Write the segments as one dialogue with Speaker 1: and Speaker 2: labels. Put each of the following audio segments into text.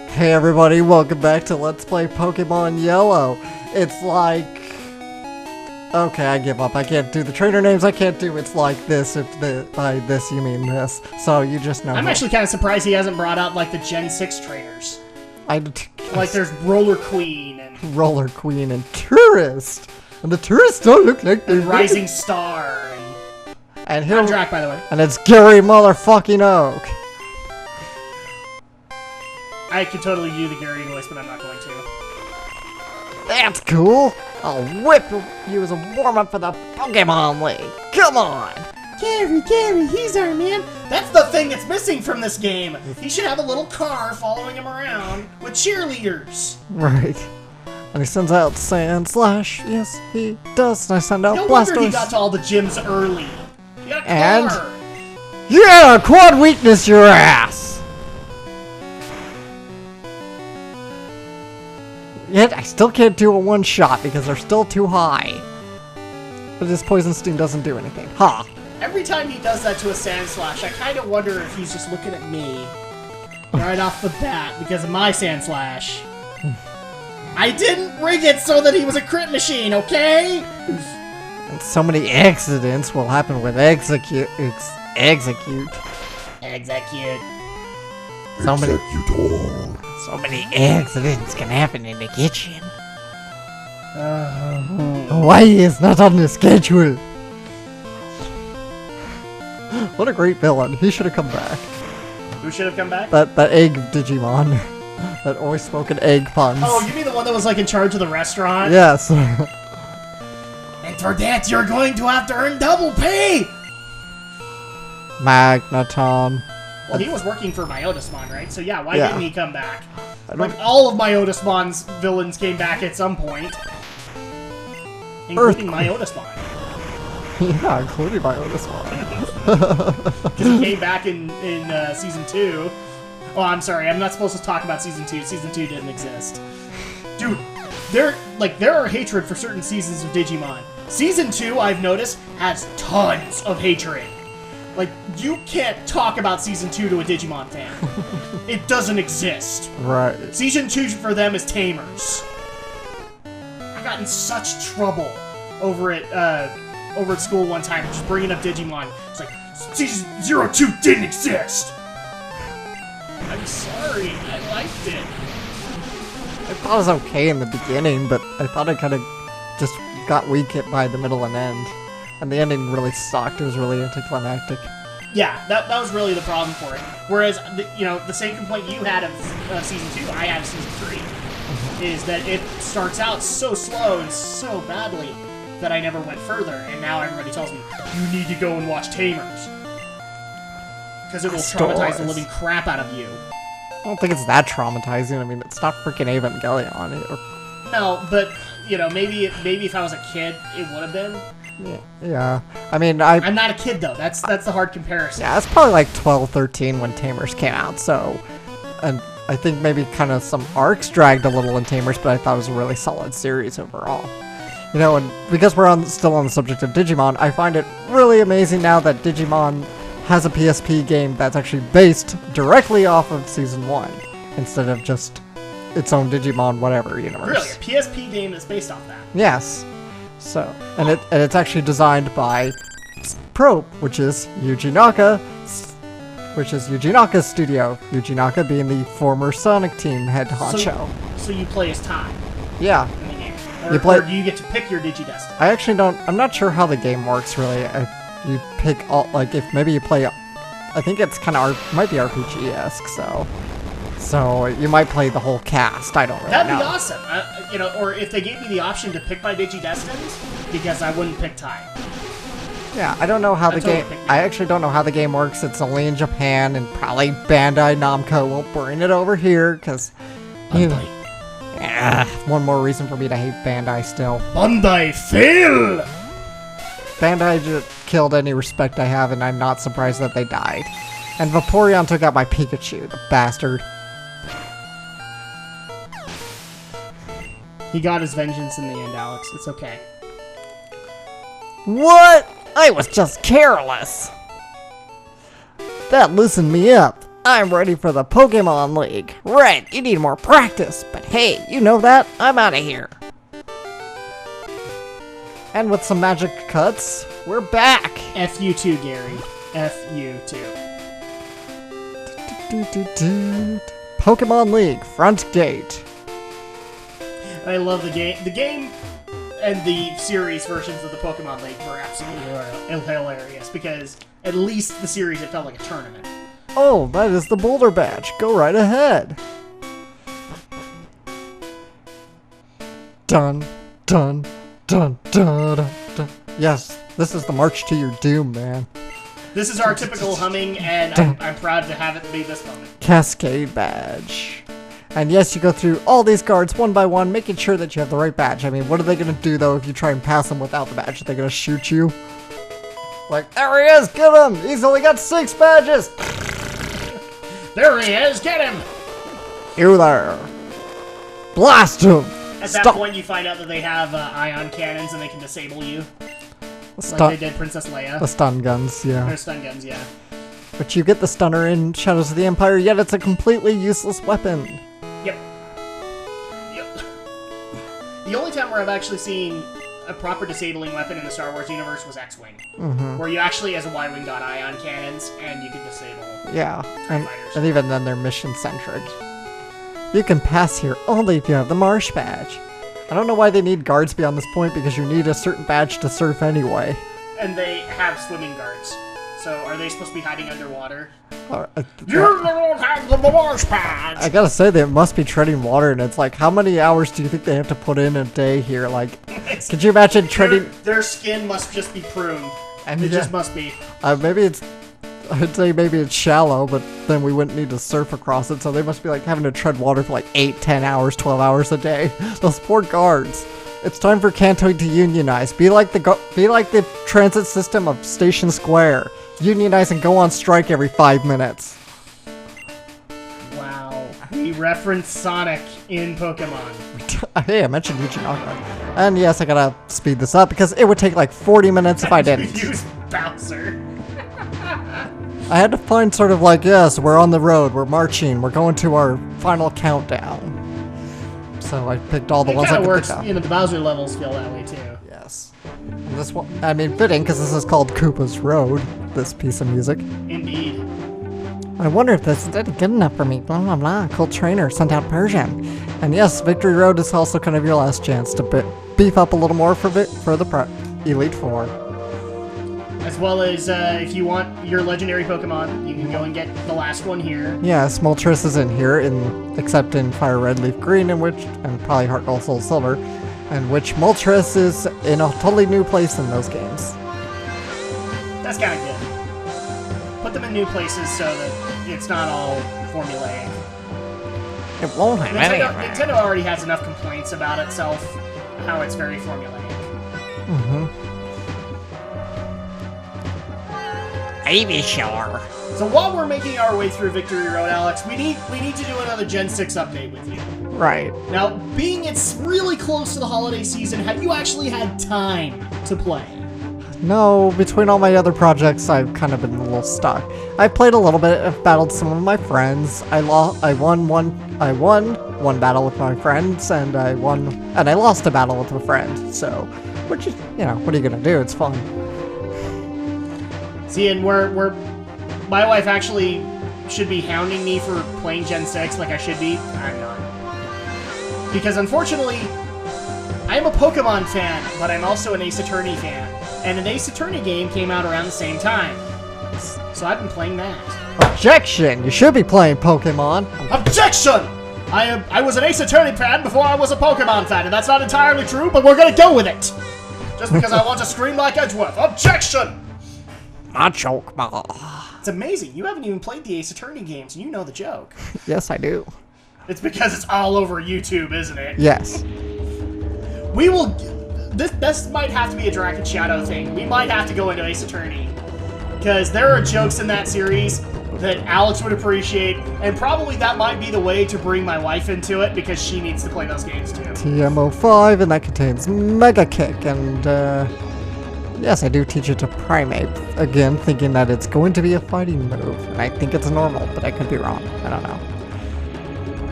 Speaker 1: Hey everybody, welcome back to Let's Play Pokemon Yellow. It's like... Okay, I give up. I can't do the trainer names. I can't do it's like this if by this you mean this. So you just know.
Speaker 2: I'm actually kind of surprised he hasn't brought out like the Gen 6 trainers.
Speaker 1: Like
Speaker 2: there's Roller Queen and...
Speaker 1: Roller Queen and Tourist. And the tourists don't look like they're...
Speaker 2: Rising Star
Speaker 1: and
Speaker 2: I'm Drak, by the way.
Speaker 1: And it's Gary motherfucking Oak.
Speaker 2: I could totally do the Gary voice, but I'm not going to.
Speaker 1: That's cool. I'll whip you as a warm-up for the Pokemon League. Come on.
Speaker 2: Gary, he's our man. That's the thing that's missing from this game. He should have a little car following him around with cheerleaders.
Speaker 1: Right. And he sends out Sand Slash. Yes, he does. And I send out
Speaker 2: No
Speaker 1: Blastoise.
Speaker 2: wonder he got to all the gyms early. He got a
Speaker 1: And
Speaker 2: car.
Speaker 1: yeah, quad weakness your ass. Yet I still can't do a one-shot because they're still too high. But this Poison Sting doesn't do anything. Ha!
Speaker 2: Every time he does that to a Sand Slash, I kind of wonder if he's just looking at me right off the bat because of my Sand Slash. I didn't rig it so that he was a crit machine, okay?
Speaker 1: And so many accidents will happen with execute. So many accidents can happen in the kitchen. Why is not on the schedule? What a great villain. He should have come back.
Speaker 2: Who should have come back?
Speaker 1: That egg Digimon. That always spoken egg puns.
Speaker 2: Oh, you mean the one that was like in charge of the restaurant?
Speaker 1: Yes.
Speaker 2: And for that, you're going to have to earn double pay!
Speaker 1: Magneton.
Speaker 2: Well, he was working for Myotismon, right? So yeah, why didn't he come back? Like,
Speaker 1: don't...
Speaker 2: all of Myotismon's villains came back at some point. Including Myotismon.
Speaker 1: Yeah, including Myotismon.
Speaker 2: Because he came back in Season 2. Oh, I'm sorry, I'm not supposed to talk about Season 2. Season 2 didn't exist. Dude, there are hatred for certain seasons of Digimon. Season 2, I've noticed, has tons of hatred. Like, you can't talk about Season 2 to a Digimon fan. It doesn't exist.
Speaker 1: Right.
Speaker 2: Season 2 for them is Tamers. I got in such trouble over at school one time, just bringing up Digimon. It's like, Season 02 didn't exist! I'm sorry, I liked it.
Speaker 1: I thought it was okay in the beginning, but I thought it kind of just got weak by the middle and end. And the ending really sucked. It was really anticlimactic.
Speaker 2: Yeah, that was really the problem for it. Whereas, the same complaint you had of Season 2, I have Season 3. Is that it starts out so slow and so badly that I never went further. And now everybody tells me, you need to go and watch Tamers. Because it will traumatize the living crap out of you.
Speaker 1: I don't think it's that traumatizing. I mean, it's not freaking Evangelion.
Speaker 2: No, but, maybe if I was a kid, it would have been.
Speaker 1: Yeah. I mean,
Speaker 2: I'm not a kid, though. That's the hard comparison.
Speaker 1: Yeah, it's probably like 12, 13 when Tamers came out, so... And I think maybe kind of some arcs dragged a little in Tamers, but I thought it was a really solid series overall. And because we're still on the subject of Digimon, I find it really amazing now that Digimon has a PSP game that's actually based directly off of Season 1, instead of just its own Digimon whatever universe.
Speaker 2: Really? A PSP game is based off that?
Speaker 1: Yes. So, and it's actually designed by Probe, which is Yuji Naka's studio. Yuji Naka being the former Sonic Team head honcho.
Speaker 2: So you play as Tai?
Speaker 1: Yeah.
Speaker 2: In the game.
Speaker 1: Or
Speaker 2: do you get to pick your Digidestin?
Speaker 1: I actually don't. I'm not sure how the game works really. You pick all, like, if maybe you play. I think it's kind of might be RPG-esque. So you might play the whole cast. I don't really know.
Speaker 2: That'd be awesome. Or if they gave me the option to pick my Digidestins, because I wouldn't pick Tai.
Speaker 1: Yeah, I don't know how the game. I actually don't know how the game works. It's only in Japan, and probably Bandai Namco won't bring it over here because. Yeah, one more reason for me to hate Bandai still.
Speaker 2: Bandai fail.
Speaker 1: Bandai just killed any respect I have, and I'm not surprised that they died. And Vaporeon took out my Pikachu, the bastard.
Speaker 2: He got his vengeance in the end, Alex. It's okay.
Speaker 1: What? I was just careless. That loosened me up. I'm ready for the Pokemon League. Red, you need more practice. But hey, you know that? I'm out of here. And with some magic cuts, we're back.
Speaker 2: FU2, Gary. FU2.
Speaker 1: Pokemon League, front gate.
Speaker 2: I love the game. The game and the series versions of the Pokemon League were absolutely hilarious because at least the series, it felt like a tournament.
Speaker 1: Oh, that is the Boulder Badge. Go right ahead. Dun, dun, dun, dun, dun, dun. Yes, this is the march to your doom, man.
Speaker 2: This is our typical humming, and I'm proud to have it be this moment.
Speaker 1: Cascade Badge. And yes, you go through all these guards one by one, making sure that you have the right badge. I mean, what are they going to do, though, if you try and pass them without the badge? Are they going to shoot you? Like, there he is, get him! He's only got 6 badges!
Speaker 2: There he is, get him!
Speaker 1: You there. Blast him!
Speaker 2: At that point, you find out that they have ion cannons and they can disable you. Like they did Princess Leia.
Speaker 1: The stun guns, yeah.
Speaker 2: They're stun guns, yeah.
Speaker 1: But you get the stunner in Shadows of the Empire, yet it's a completely useless weapon.
Speaker 2: Yep. The only time where I've actually seen a proper disabling weapon in the Star Wars universe was X-Wing. Where you actually, as a Y-Wing, got ion cannons and you could disable
Speaker 1: and even then they're mission-centric. You can pass here only if you have the Marsh Badge. I don't know why they need guards beyond this point, because you need a certain badge to surf anyway.
Speaker 2: And they have swimming guards. So are they supposed to be hiding underwater?
Speaker 1: You don't have the Marsh Badge! I gotta say, they must be treading water, and it's like, how many hours do you think they have to put in a day here? Like, could you imagine treading...
Speaker 2: Their skin must just be pruned. And it just must be.
Speaker 1: Maybe it's... I'd say maybe it's shallow, but then we wouldn't need to surf across it, so they must be like having to tread water for like 8, 10 hours, 12 hours a day. Those poor guards. It's time for Kanto to unionize. Be like the transit system of Station Square. Unionize and go on strike every 5 minutes.
Speaker 2: Wow. We reference Sonic in Pokemon.
Speaker 1: Hey, I mentioned Yuji Naka. And yes, I gotta speed this up because it would take like 40 minutes if I didn't.
Speaker 2: Use Bowser.
Speaker 1: I had to find sort of like, yes, we're on the road, we're marching, we're going to our final countdown. So I picked all the ones I could pick up.
Speaker 2: You know, the Bowser levels feel that way too.
Speaker 1: Yes. And this one, I mean, fitting, because this is called Koopa's Road, this piece of music.
Speaker 2: Indeed.
Speaker 1: I wonder if this is good enough for me, blah blah blah, cool trainer, sent out Persian. And yes, Victory Road is also kind of your last chance to beef up a little more for the Elite Four.
Speaker 2: As well as, if you want your legendary Pokemon, you can go and get the last one here.
Speaker 1: Yeah, Moltres is in here, except in Fire Red, Leaf Green, and probably Heart Gold, Soul Silver, and which Moltres is in a totally new place in those games.
Speaker 2: That's kind of good. Put them in new places so that it's not all formulaic.
Speaker 1: It won't have
Speaker 2: Nintendo already has enough complaints about itself, how it's very formulaic.
Speaker 1: Maybe sure.
Speaker 2: So while we're making our way through Victory Road, Alex, we need to do another Gen 6 update with you.
Speaker 1: Right.
Speaker 2: Now, being it's really close to the holiday season, have you actually had time to play?
Speaker 1: No, between all my other projects, I've kind of been a little stuck. I've played a little bit, I've battled some of my friends. I won one battle with my friends, and I lost a battle with a friend. So, which is, you know, what are you gonna do? It's fun.
Speaker 2: See, and my wife actually should be hounding me for playing Gen 6 like I should be. I'm not. Because unfortunately, I'm a Pokemon fan, but I'm also an Ace Attorney fan. And an Ace Attorney game came out around the same time. So I've been playing that.
Speaker 1: Objection! You should be playing Pokemon.
Speaker 2: Objection! I was an Ace Attorney fan before I was a Pokemon fan, and that's not entirely true, but we're gonna go with it! Just because I want to scream like Edgeworth. Objection!
Speaker 1: Machoke ball.
Speaker 2: It's amazing. You haven't even played the Ace Attorney games, and you know the joke.
Speaker 1: Yes, I do.
Speaker 2: It's because it's all over YouTube, isn't it?
Speaker 1: Yes.
Speaker 2: We will... This might have to be a Drak and Shadow thing. We might have to go into Ace Attorney. Because there are jokes in that series that Alex would appreciate, and probably that might be the way to bring my wife into it, because she needs to play those games too.
Speaker 1: TMO5, and that contains Mega Kick, and Yes, I do teach it to Primate. Again, thinking that it's going to be a fighting move. And I think it's normal, but I could be wrong. I don't know.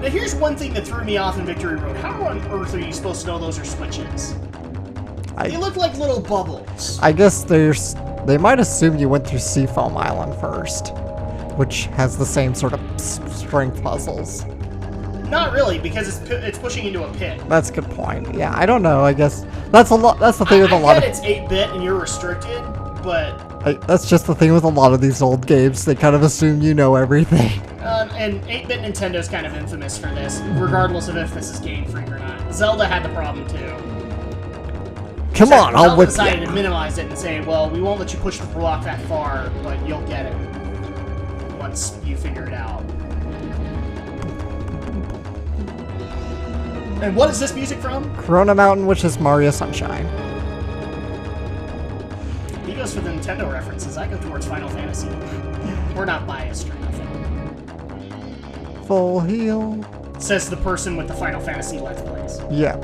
Speaker 2: Now here's one thing that threw me off in Victory Road. How on earth are you supposed to know those are switches? They look like little bubbles.
Speaker 1: I guess they might assume you went through Seafoam Island first, which has the same sort of strength puzzles.
Speaker 2: Not really, because it's pushing into a pit.
Speaker 1: That's a good point. Yeah, I don't know. I guess that's a lot. That's the thing with a lot of.
Speaker 2: It's 8-bit and you're restricted, but
Speaker 1: that's just the thing with a lot of these old games. They kind of assume you know everything.
Speaker 2: And 8-bit Nintendo's kind of infamous for this, regardless of if this is game freak or not. Zelda had the problem too.
Speaker 1: Come on, I'll whip you.
Speaker 2: Zelda decided to minimize it and say, well, we won't let you push the block that far, but you'll get it once you figure it out. And what is this music from?
Speaker 1: Corona Mountain, which is Mario Sunshine.
Speaker 2: He goes for the Nintendo references. I go towards Final Fantasy. We're not biased or nothing.
Speaker 1: Full heal.
Speaker 2: Says the person with the Final Fantasy Let's Plays.
Speaker 1: Yeah.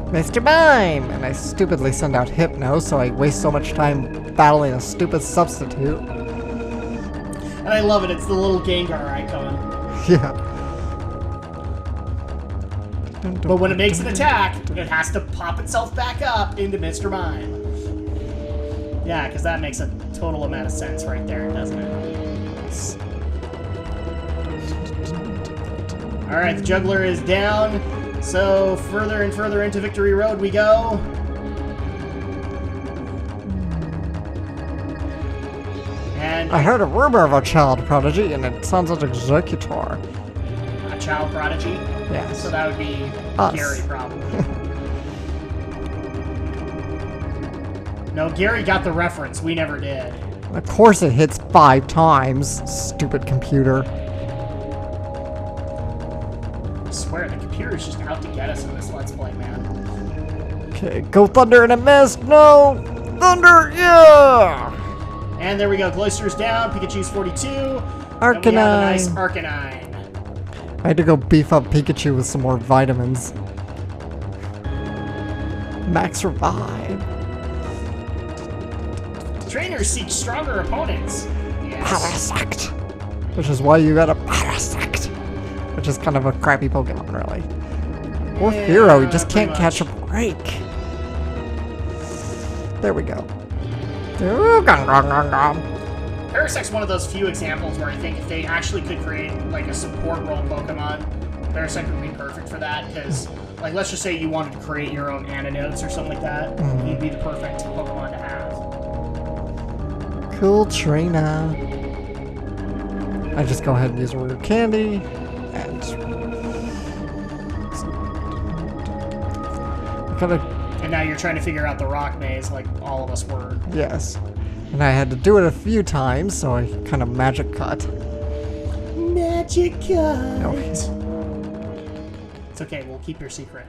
Speaker 1: Mr. Mime! And I stupidly send out Hypno, so I waste so much time battling a stupid substitute.
Speaker 2: And I love it. It's the little Gengar icon.
Speaker 1: Yeah.
Speaker 2: But when it makes an attack, it has to pop itself back up into Mr. Mime. Yeah, because that makes a total amount of sense right there, doesn't it? Alright, the juggler is down. So, further and further into Victory Road we go. And
Speaker 1: I heard a rumor of a child prodigy, and it sounds like Executor.
Speaker 2: A child prodigy?
Speaker 1: Yes.
Speaker 2: So that would be
Speaker 1: Us.
Speaker 2: Gary, probably. No, Gary got the reference. We never did.
Speaker 1: Of course it hits 5 times, stupid computer.
Speaker 2: I swear, the computer's just out to get us in this Let's Play, man.
Speaker 1: Okay, go Thunder and a miss! No! Thunder! Yeah!
Speaker 2: And there we go. Gloister's down. Pikachu's 42.
Speaker 1: Arcanine.
Speaker 2: And we have a nice Arcanine.
Speaker 1: I had to go beef up Pikachu with some more vitamins. Max Revive.
Speaker 2: Trainers seek stronger opponents. Yes.
Speaker 1: Parasect. Which is why you got a Parasect. Which is kind of a crappy Pokemon, really. Or Hero, you just can't catch a break. There we go.
Speaker 2: Parasect's one of those few examples where I think if they actually could create like a support role Pokemon, Parasect would be perfect for that. Because, like, let's just say you wanted to create your own antidotes or something like that, he'd be the perfect Pokemon to have.
Speaker 1: Cool Trainer. I just go ahead and use a Rare Candy, and
Speaker 2: And now you're trying to figure out the rock maze like all of us were.
Speaker 1: Yes. And I had to do it a few times, so I kind of magic cut.
Speaker 2: Magic cut!
Speaker 1: No.
Speaker 2: It's okay, we'll keep your secret.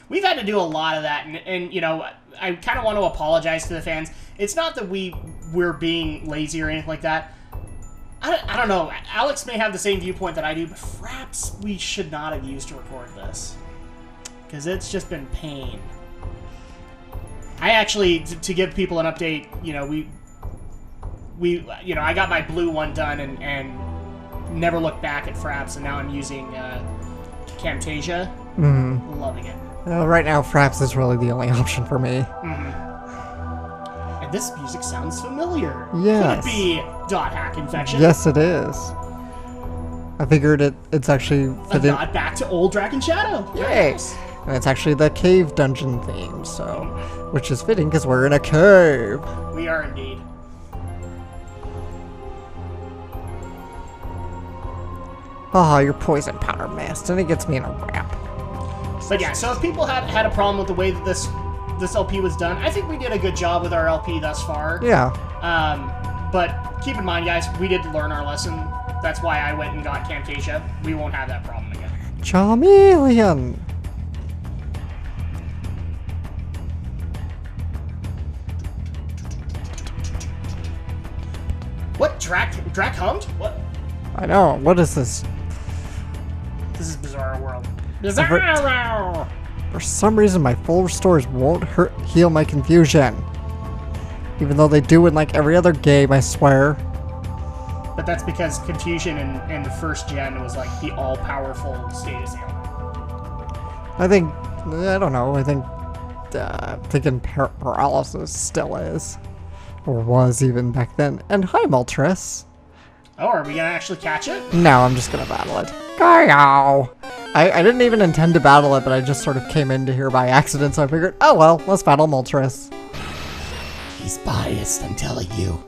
Speaker 2: We've had to do a lot of that, and you know, I kind of want to apologize to the fans. It's not that we're being lazy or anything like that. I don't know. Alex may have the same viewpoint that I do, but perhaps we should not have used to record this. Because it's just been pain. I actually, to give people an update, you know, I got my blue one done and never looked back at Fraps, and now I'm using Camtasia.
Speaker 1: Mm-hmm.
Speaker 2: Loving it.
Speaker 1: Right now, Fraps is really the only option for me.
Speaker 2: Mm-hmm. And this music sounds familiar.
Speaker 1: Yes.
Speaker 2: Could it be Dot Hack Infection?
Speaker 1: Yes, it is. I figured it's actually
Speaker 2: a nod back to old Drak and Shadow.
Speaker 1: Yay!
Speaker 2: Yes.
Speaker 1: And it's actually the cave dungeon theme, so which is fitting because we're in a cave.
Speaker 2: We are indeed.
Speaker 1: Ah, your poison powder mist, and it gets me in a ramp.
Speaker 2: But yeah, so if people had a problem with the way that this LP was done, I think we did a good job with our LP thus far.
Speaker 1: Yeah.
Speaker 2: But keep in mind, guys, we did learn our lesson. That's why I went and got Camtasia. We won't have that problem again.
Speaker 1: Charmeleon.
Speaker 2: What? Drak hummed? What?
Speaker 1: I know. What is this?
Speaker 2: This is Bizarro World. Bizarro!
Speaker 1: For some reason, my full restores won't heal my confusion. Even though they do in like every other game, I swear.
Speaker 2: But that's because confusion in the first gen was like the all-powerful status ailment.
Speaker 1: I don't know, I think thinking paralysis still is. Or was even back then. And hi, Moltres.
Speaker 2: Oh, are we gonna actually catch it?
Speaker 1: No, I'm just gonna battle it. Go! I didn't even intend to battle it, but I just sort of came into here by accident, so I figured, oh well, let's battle Moltres.
Speaker 2: He's biased, I'm telling you.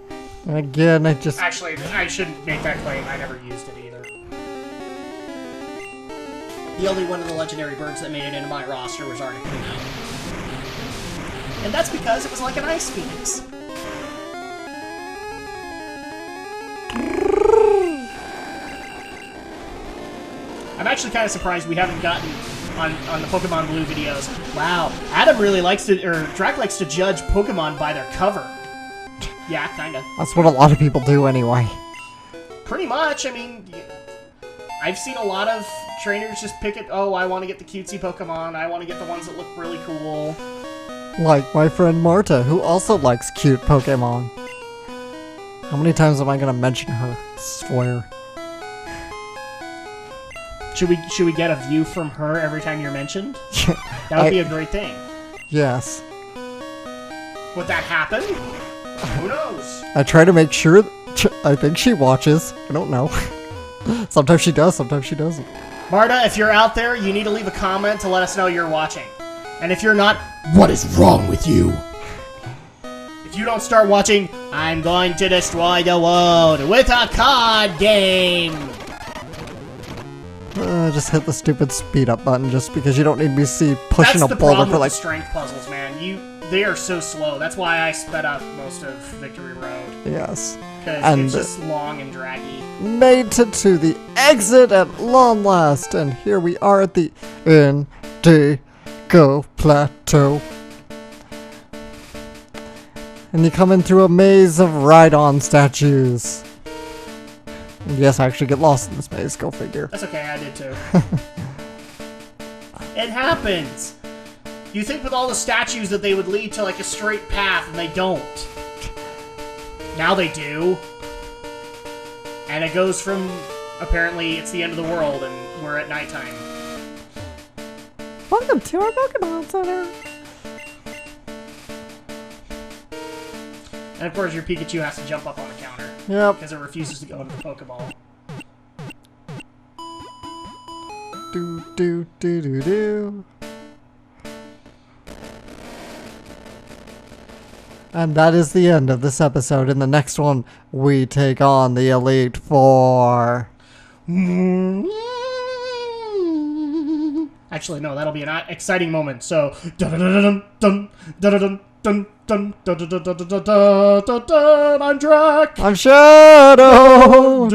Speaker 1: And again, I just...
Speaker 2: Actually, I shouldn't make that claim. I never used it either. The only one of the legendary birds that made it into my roster was Articuno. And that's because it was like an ice phoenix. I'm actually kind of surprised we haven't gotten on the Pokemon Blue videos. Wow, Adam really likes to, or Drak likes to judge Pokemon by their cover. Yeah, kinda.
Speaker 1: That's what a lot of people do anyway.
Speaker 2: Pretty much, I mean, I've seen a lot of trainers just pick it, oh, I want to get the cutesy Pokemon, I want to get the ones that look really cool.
Speaker 1: Like my friend Marta, who also likes cute Pokemon. How many times am I gonna mention her? I swear.
Speaker 2: Should we get a view from her every time you're mentioned? That would be a great thing.
Speaker 1: Yes.
Speaker 2: Would that happen? Who knows?
Speaker 1: I try to make sure. I think she watches. I don't know. Sometimes she does, sometimes she doesn't.
Speaker 2: Marta, if you're out there, you need to leave a comment to let us know you're watching. And if you're not, what is wrong with you? If you don't start watching, I'm going to destroy the world with a card game!
Speaker 1: Just hit the stupid speed up button just because you don't need me to see pushing
Speaker 2: That's
Speaker 1: a
Speaker 2: the
Speaker 1: boulder
Speaker 2: problem
Speaker 1: for
Speaker 2: with
Speaker 1: like...
Speaker 2: the strength puzzles, man. They are so slow. That's why I sped up most of Victory Road.
Speaker 1: Yes.
Speaker 2: Because it's just long and draggy.
Speaker 1: Made it to the exit at long last, and here we are at the Indigo Plateau. And you come in through a maze of ride-on statues. And yes, I actually get lost in this maze, go figure.
Speaker 2: That's okay, I did too. It happens! You think with all the statues that they would lead to like a straight path, and they don't. Now they do. And it goes from, apparently, it's the end of the world, and we're at nighttime.
Speaker 1: Welcome to our Pokemon Center!
Speaker 2: And of course your Pikachu has to jump up on the counter.
Speaker 1: Yep.
Speaker 2: Because it refuses to go into the Pokeball.
Speaker 1: Do do do do do. And that is the end of this episode. In the next one, we take on the Elite Four.
Speaker 2: Actually, no, that'll be an exciting moment. So, dun dun dun dun dun dun dun dun dun dun dun dun dun dun. I'm Drak.
Speaker 1: I'm Shadow.